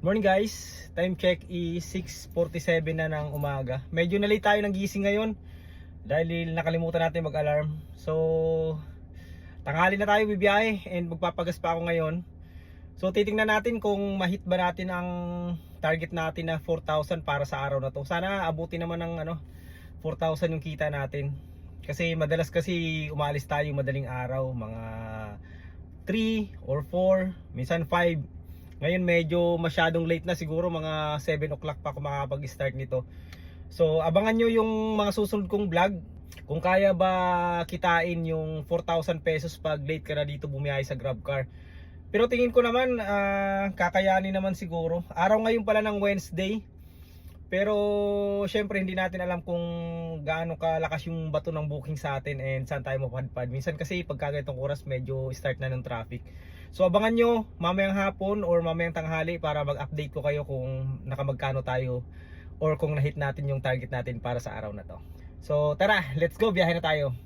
Morning guys, time check is 6:47 na ng umaga. Medyo na late tayo ng gising ngayon dahil nakalimutan natin mag-alarm. So, tanghali na tayo bibiyahe and magpapagas pa ako ngayon. So, titingnan natin kung ma-hit ba natin ang target natin na 4,000 para sa araw na to. Sana abutin naman ng 4,000 yung kita natin. Kasi madalas kasi umalis tayo madaling araw, mga 3 or 4, minsan 5. Ngayon medyo masyadong late na, siguro mga 7 o'clock pa ako makakapag-start nito. So abangan nyo yung mga susunod kong vlog. Kung kaya ba kitain yung 4,000 pesos pag late ka na dito bumiyahe sa GrabCar. Pero tingin ko naman kakayanin naman siguro. Araw ngayon pala ng Wednesday. Pero syempre hindi natin alam kung gaano kalakas yung bato ng booking sa atin and saan tayo mapadpad. Minsan kasi pagka ganitong oras medyo start na ng traffic. So abangan nyo mamayang hapon or mamayang tanghali para mag-update ko kayo kung nakamagkano tayo or kung na-hit natin yung target natin para sa araw na to. So tara, let's go, biyahe na tayo.